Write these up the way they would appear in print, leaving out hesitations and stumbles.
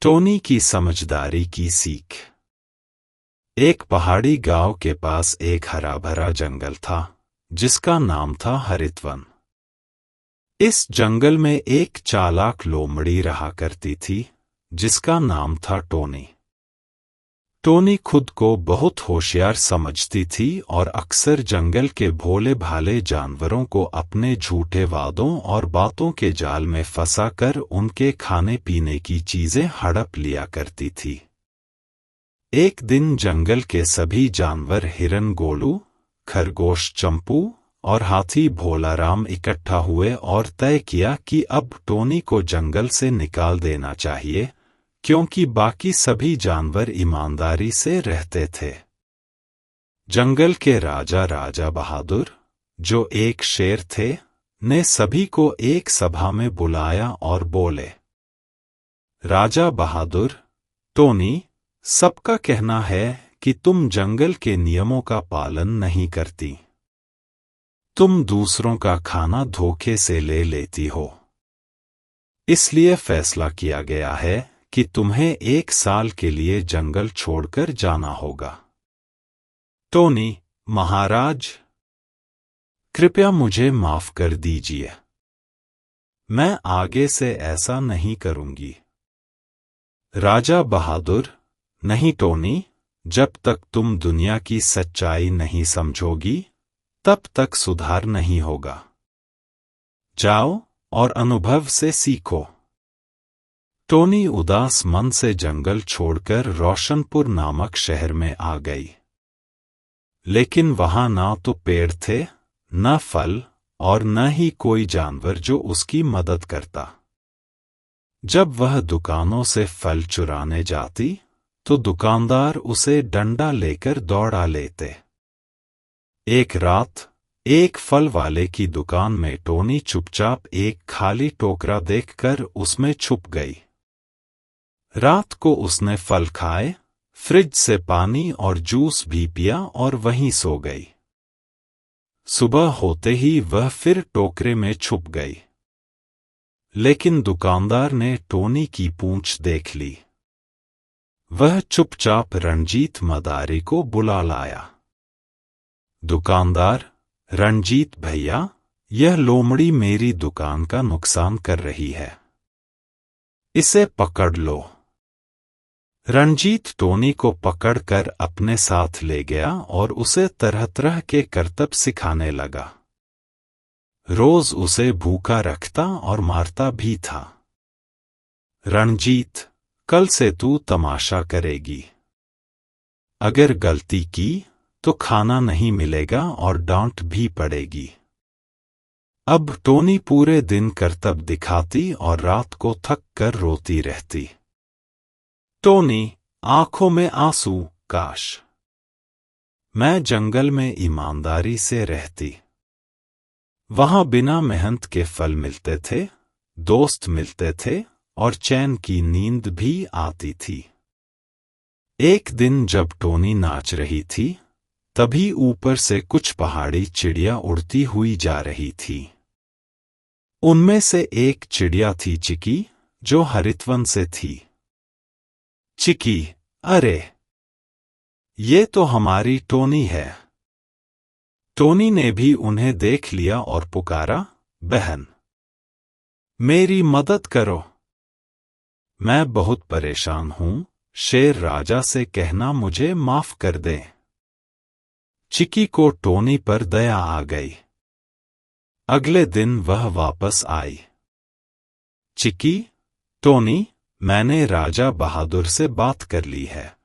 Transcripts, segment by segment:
Tony की समझदारी की सीख। एक पहाड़ी गांव के पास एक हरा भरा जंगल था जिसका नाम था हरितवन। इस जंगल में एक चालाक लोमड़ी रहा करती थी जिसका नाम था टोनी। टोनी खुद को बहुत होशियार समझती थी और अक्सर जंगल के भोले भाले जानवरों को अपने झूठे वादों और बातों के जाल में फंसाकर उनके खाने पीने की चीजें हड़प लिया करती थी। एक दिन जंगल के सभी जानवर हिरन गोलू, खरगोश चंपू और हाथी भोलाराम इकट्ठा हुए और तय किया कि अब टोनी को जंगल से निकाल देना चाहिए, क्योंकि बाकी सभी जानवर ईमानदारी से रहते थे। जंगल के राजा राजा बहादुर, जो एक शेर थे, ने सभी को एक सभा में बुलाया और बोले, राजा बहादुर, टोनी, सबका कहना है कि तुम जंगल के नियमों का पालन नहीं करती। तुम दूसरों का खाना धोखे से ले लेती हो। इसलिए फैसला किया गया है कि तुम्हें 1 साल के लिए जंगल छोड़कर जाना होगा। टोनी, महाराज, कृपया मुझे माफ कर दीजिए। मैं आगे से ऐसा नहीं करूंगी। राजा बहादुर, नहीं टोनी, जब तक तुम दुनिया की सच्चाई नहीं समझोगी, तब तक सुधार नहीं होगा। जाओ और अनुभव से सीखो। टोनी उदास मन से जंगल छोड़कर रोशनपुर नामक शहर में आ गई। लेकिन वहां ना तो पेड़ थे, न फल और न ही कोई जानवर जो उसकी मदद करता। जब वह दुकानों से फल चुराने जाती, तो दुकानदार उसे डंडा लेकर दौड़ा लेते। एक रात एक फल वाले की दुकान में टोनी चुपचाप एक खाली टोकरा देखकर उसमें छुप गई। रात को उसने फल खाए, फ्रिज से पानी और जूस भी पिया और वहीं सो गई। सुबह होते ही वह फिर टोकरे में छुप गई। लेकिन दुकानदार ने टोनी की पूंछ देख ली। वह चुपचाप रणजीत मदारी को बुला लाया। दुकानदार, रणजीत भैया, यह लोमड़ी मेरी दुकान का नुकसान कर रही है। इसे पकड़ लो। रणजीत टोनी को पकड़कर अपने साथ ले गया और उसे तरह तरह के करतब सिखाने लगा। रोज उसे भूखा रखता और मारता भी था। रणजीत, कल से तू तमाशा करेगी। अगर गलती की तो खाना नहीं मिलेगा और डांट भी पड़ेगी। अब टोनी पूरे दिन करतब दिखाती और रात को थक कर रोती रहती। टोनी, आंखों में आंसू, काश मैं जंगल में ईमानदारी से रहती। वहां बिना मेहनत के फल मिलते थे, दोस्त मिलते थे और चैन की नींद भी आती थी। एक दिन जब टोनी नाच रही थी, तभी ऊपर से कुछ पहाड़ी चिड़िया उड़ती हुई जा रही थी। उनमें से एक चिड़िया थी चिकी, जो हरितवन से थी। चिकी, अरे, ये तो हमारी टोनी है। टोनी ने भी उन्हें देख लिया और पुकारा, बहन, मेरी मदद करो। मैं बहुत परेशान हूं, शेर राजा से कहना मुझे माफ कर दे। चिकी को टोनी पर दया आ गई। अगले दिन वह वापस आई। चिकी, टोनी, मैंने राजा बहादुर से बात कर ली है।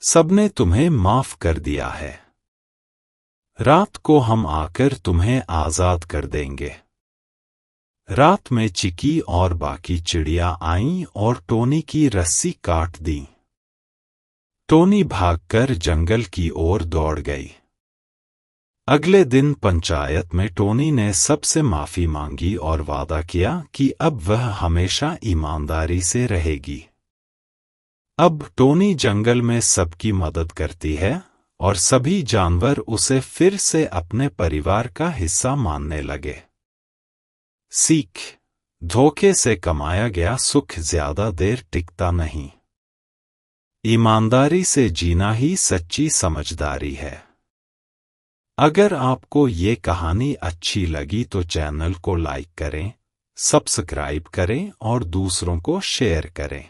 सबने तुम्हें माफ कर दिया है। रात को हम आकर तुम्हें आजाद कर देंगे। रात में चिकी और बाकी चिड़िया आईं और टोनी की रस्सी काट दी। टोनी भागकर जंगल की ओर दौड़ गई। अगले दिन पंचायत में टोनी ने सबसे माफी मांगी और वादा किया कि अब वह हमेशा ईमानदारी से रहेगी। अब टोनी जंगल में सबकी मदद करती है और सभी जानवर उसे फिर से अपने परिवार का हिस्सा मानने लगे। सीख। धोखे से कमाया गया सुख ज्यादा देर टिकता नहीं। ईमानदारी से जीना ही सच्ची समझदारी है। अगर आपको ये कहानी अच्छी लगी तो चैनल को लाइक करें, सब्सक्राइब करें और दूसरों को शेयर करें।